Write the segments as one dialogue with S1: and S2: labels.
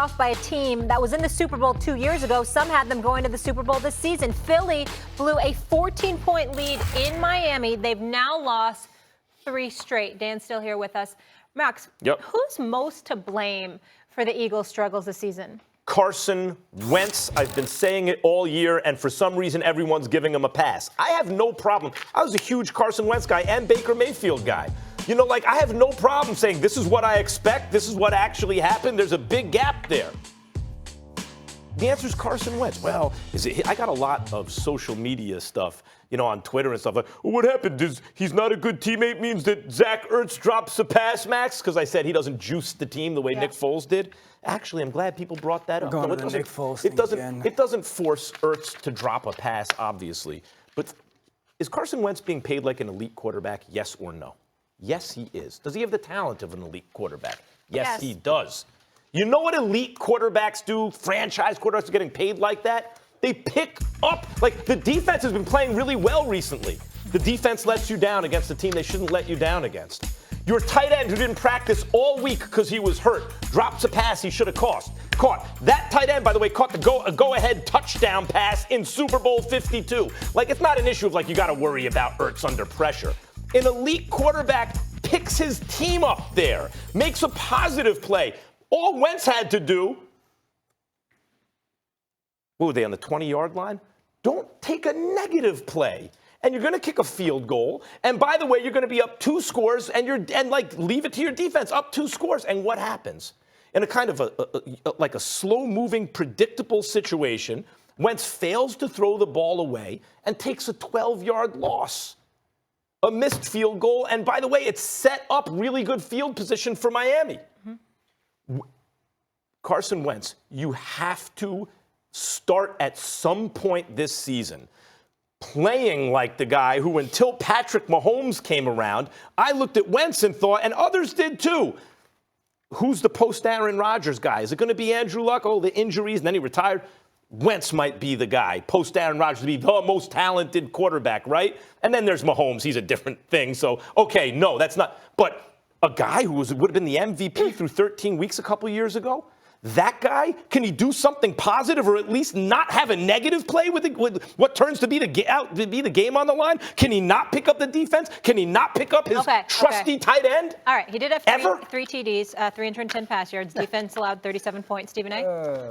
S1: off by a team that was in the Super Bowl 2 years ago. Some had them going to the Super Bowl this season. Philly blew a 14-point lead in Miami. They've now lost 3 straight. Dan's still here with us. Max, who's most to blame for the Eagles' struggles this season?
S2: Carson Wentz. I've been saying it all year, and for some reason, everyone's giving him a pass. I have no problem. I was a huge Carson Wentz guy and Baker Mayfield guy. You know, like, I have no problem saying this is what I expect, this is what actually happened. There's a big gap there. The answer is Carson Wentz. Well, I got a lot of social media stuff, you know, on Twitter and stuff like, well, what happened? He's not a good teammate means that Zach Ertz drops a pass, Max? Because I said he doesn't juice the team the way Nick Foles did. Actually, I'm glad people brought that up.
S3: No,
S2: it doesn't force Ertz to drop a pass, obviously. But is Carson Wentz being paid like an elite quarterback, yes or no? Yes, he is. Does he have the talent of an elite quarterback? Yes, he does. You know what elite quarterbacks do? Franchise quarterbacks are getting paid like that? They pick up. Like, the defense has been playing really well recently. The defense lets you down against a team they shouldn't let you down against. Your tight end who didn't practice all week because he was hurt drops a pass he should have caught. That tight end, by the way, caught the go-ahead touchdown pass in Super Bowl 52. Like, it's not an issue of, like, you got to worry about Ertz under pressure. An elite quarterback picks his team up there, makes a positive play. All Wentz had to do, what were they, on the 20-yard line? Don't take a negative play. And you're going to kick a field goal. And by the way, you're going to be up 2 scores, and leave it to your defense, up 2 scores. And what happens? In a kind of a slow-moving, predictable situation, Wentz fails to throw the ball away and takes a 12-yard loss. A missed field goal, and by the way, it set up really good field position for Miami. Carson Wentz, you have to start at some point this season playing like the guy who, until Patrick Mahomes came around, I looked at Wentz and thought, and others did too, who's the post-Aaron Rodgers guy? Is it going to be Andrew Luck? Oh, the injuries, and then he retired. Wentz might be the guy, post-Aaron Rodgers, to be the most talented quarterback, right? And then there's Mahomes. He's a different thing. So, okay, no, that's not. But a guy who would have been the MVP through 13 weeks a couple years ago, that guy, can he do something positive or at least not have a negative play with what turns to be the game on the line? Can he not pick up the defense? Can he not pick up his trusty tight end?
S1: All right, he did have three TDs, 310 pass yards. Defense allowed 37 points. Stephen A?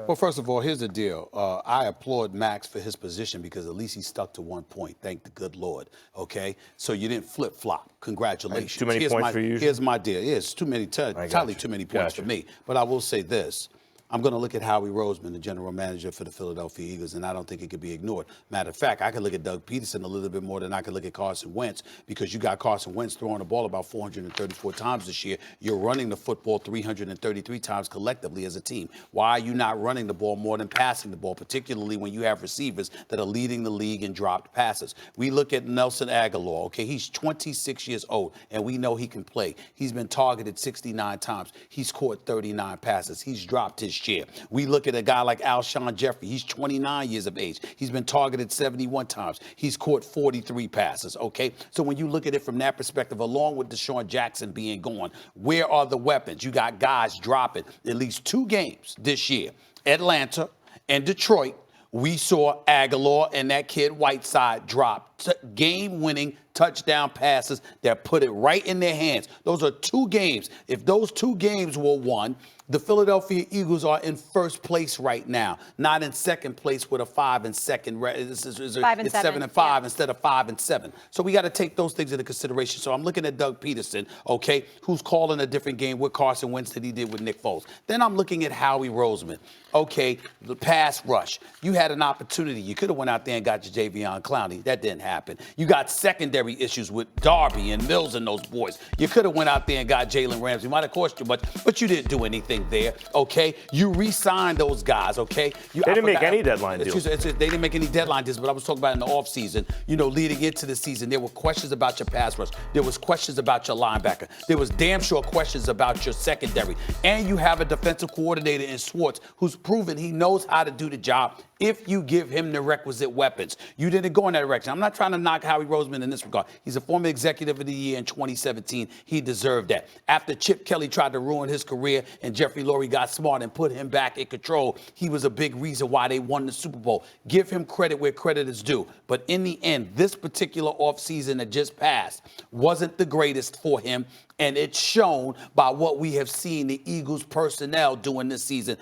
S4: Well, first of all, here's the deal. I applaud Max for his position because at least he stuck to 1 point. Thank the good Lord. Okay? So you didn't flip-flop. Congratulations.
S2: Too many points for you?
S4: Here's my deal. It's too many, entirely too many points for me. But I will say this. I'm going to look at Howie Roseman, the general manager for the Philadelphia Eagles, and I don't think it could be ignored. Matter of fact, I could look at Doug Peterson a little bit more than I could look at Carson Wentz because you got Carson Wentz throwing the ball about 434 times this year. You're running the football 333 times collectively as a team. Why are you not running the ball more than passing the ball, particularly when you have receivers that are leading the league in dropped passes? We look at Nelson Aguilar, okay? He's 26 years old, and we know he can play. He's been targeted 69 times. He's caught 39 passes. He's dropped his share. We look at a guy like Alshon Jeffrey. He's 29 years of age. He's been targeted 71 times. He's caught 43 passes, okay? So when you look at it from that perspective, along with Deshaun Jackson being gone, where are the weapons? You got guys dropping at least 2 games this year. Atlanta and Detroit, we saw Aguilar and that kid Whiteside drop game-winning touchdown passes that put it right in their hands. Those are 2 games. If those 2 games were won, the Philadelphia Eagles are in first place right now, not in second place with a 5 and second. It's 7 and 5 instead of 5 and 7. So we got to take those things into consideration. So I'm looking at Doug Peterson, okay, who's calling a different game with Carson Wentz than he did with Nick Foles. Then I'm looking at Howie Roseman. Okay, the pass rush. You had an opportunity. You could have went out there and got your Jadeveon Clowney. That didn't happen. You got secondary issues with Darby and Mills and those boys. You could have went out there and got Jalen Ramsey. Might have cost you much, but you didn't do anything there, okay? You re-signed those guys, okay?
S2: They didn't make any deadline deals.
S4: They didn't make any deadline deals, but I was talking about in the offseason, you know, leading into the season, there were questions about your pass rush. There was questions about your linebacker. There was damn sure questions about your secondary. And you have a defensive coordinator in Schwartz who's proven he knows how to do the job if you give him the requisite weapons. You didn't go in that direction. I'm not trying to knock Howie Roseman in this regard. He's a former executive of the year in 2017. He deserved that. After Chip Kelly tried to ruin his career and Jeffrey Lurie got smart and put him back in control, he was a big reason why they won the Super Bowl. Give him credit where credit is due. But in the end, this particular offseason that just passed wasn't the greatest for him. And it's shown by what we have seen the Eagles personnel doing this season.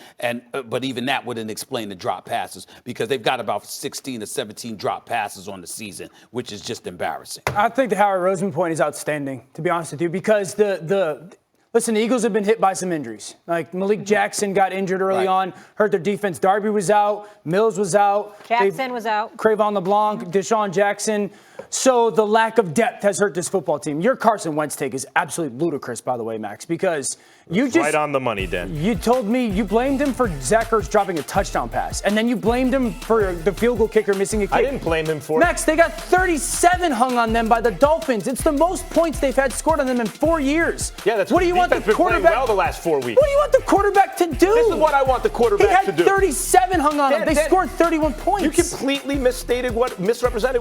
S4: But even that wouldn't explain the drop passes because they've got about 16 to 17 drop passes on the season, which is just embarrassing.
S3: I think the Howie Roseman point is outstanding, to be honest with you, because listen, the Eagles have been hit by some injuries. Like Malik Jackson got injured early on, hurt their defense. Darby was out. Mills was out.
S1: Jackson was out.
S3: Cravon LeBlanc, Deshaun Jackson. So the lack of depth has hurt this football team. Your Carson Wentz take is absolutely ludicrous, by the way, Max, because you just
S2: right on the money, Dan.
S3: You told me you blamed him for Zach Ertz dropping a touchdown pass, and then you blamed him for the field goal kicker missing a kick.
S2: I didn't blame him for it.
S3: Max, they got 37 hung on them by the Dolphins. It's the most points they've had scored on them in 4 years.
S2: Yeah, that's
S3: what do you want the quarterback?
S2: Well the last 4 weeks.
S3: What do you want the quarterback to do?
S2: This is what I want the quarterback to do.
S3: He had 37 hung on him. They scored 31 points.
S2: You completely misrepresented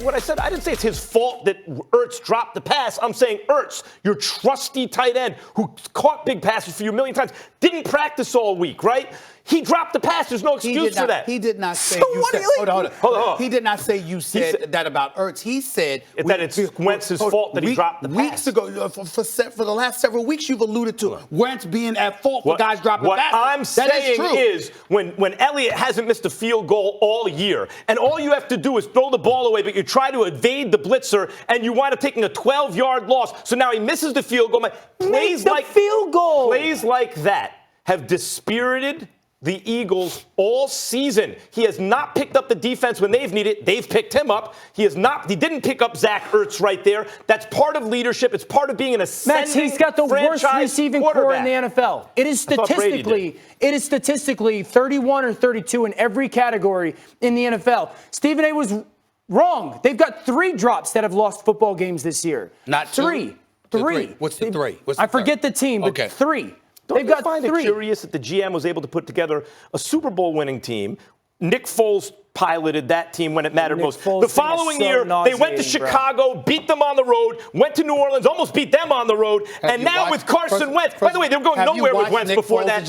S2: what I said. I didn't say it's his fault that Ertz dropped the pass. I'm saying Ertz, your trusty tight end who caught big passes for you a million times, didn't practice all week, right? He dropped the pass. There's no excuse for that.
S4: He did not say
S3: So
S4: you
S3: what
S4: said.
S3: do you
S4: Hold on. He did not say you said that about Ertz. He said
S2: that it's Wentz's fault that he dropped the pass.
S4: Weeks ago, for the last several weeks, you've alluded to Wentz being at fault for guys dropping passes.
S2: What I'm saying is when Elliott hasn't missed a field goal all year, and all you have to do is throw the ball away, but you try to evade the blitzer, and you wind up taking a 12-yard loss. So now he misses the field goal. Plays like that have dispirited the Eagles all season. He has not picked up the defense when they've needed it. They've picked him up. He didn't pick up Zach Ertz right there. That's part of leadership. It's part of being an ascending
S3: Max, he's got the worst receiving core in the NFL. It is statistically 31 or 32 in every category in the NFL. Stephen A was wrong. They've got 3 drops that have lost football games this year.
S4: Not
S3: 3. 3.
S4: What's the 3?
S3: I forget the team, but 3. They've got
S2: find
S3: 3.
S2: it curious that the GM was able to put together a Super Bowl winning team. Nick Foles piloted that team when it mattered most. The following year, they went to Chicago, beat them on the road, went to New Orleans, almost beat them on the road, and now with Carson Wentz. By the way, they were going nowhere with Wentz before that.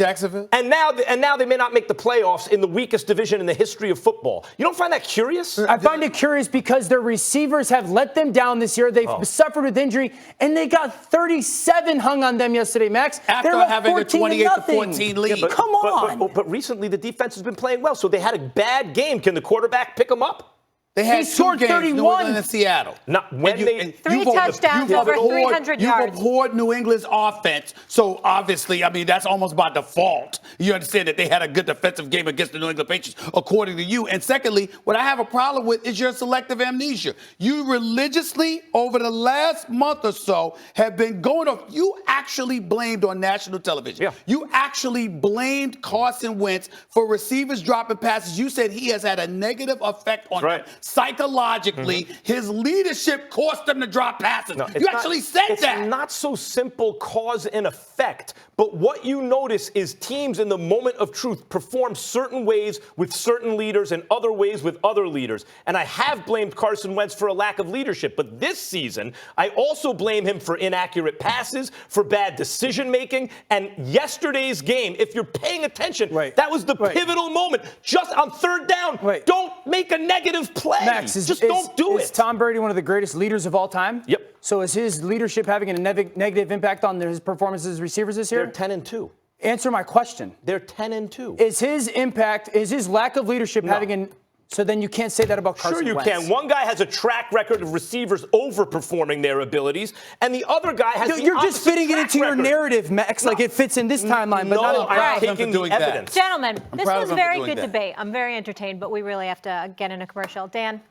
S2: And now they may not make the playoffs in the weakest division in the history of football. You don't find that curious?
S3: I find it curious because their receivers have let them down this year. They've suffered with injury, and they got 37 hung on them yesterday, Max.
S4: After having a 28-14 lead.
S3: Yeah, come on.
S2: But recently the defense has been playing well, so they had a bad game. Can the quarterback pick them up?
S4: They had 2 games,
S3: 31.
S4: New England and Seattle.
S1: Three touchdowns, over 300 yards.
S4: You've abhorred New England's offense, so obviously, I mean, that's almost by default. You understand that they had a good defensive game against the New England Patriots, according to you. And secondly, what I have a problem with is your selective amnesia. You religiously, over the last month or so, have been going off. You actually blamed on national television.
S2: Yeah.
S4: You actually blamed Carson Wentz for receivers dropping passes. You said he has had a negative effect on him. Psychologically, his leadership caused them to drop passes.
S2: No,
S4: you actually said that.
S2: It's not so simple cause and effect. But what you notice is teams in the moment of truth perform certain ways with certain leaders and other ways with other leaders. And I have blamed Carson Wentz for a lack of leadership. But this season, I also blame him for inaccurate passes, for bad decision making. And yesterday's game, if you're paying attention, that was the pivotal moment. Just on 3rd down, don't make a negative play.
S3: Max,
S2: don't do it.
S3: Is Tom Brady one of the greatest leaders of all time?
S2: Yep.
S3: So is his leadership having a negative impact on his performances as receivers this year?
S2: They're 10-2.
S3: Answer my question.
S2: They're 10-2.
S3: Is his lack of leadership having an... So then you can't say that about Carson Wentz.
S2: Sure you can. One guy has a track record of receivers overperforming their abilities, and the other guy has
S3: You're just fitting it into your narrative, Max, like it fits in this timeline, but not in
S2: I'm taking the evidence.
S1: Gentlemen, this was a very good debate. I'm very entertained, but we really have to get in a commercial. Dan?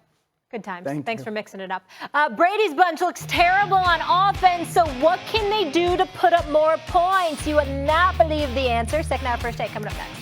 S1: Good times. Thanks for mixing it up. Brady's bunch looks terrible on offense, so what can they do to put up more points? You would not believe the answer. Second hour, first take coming up next.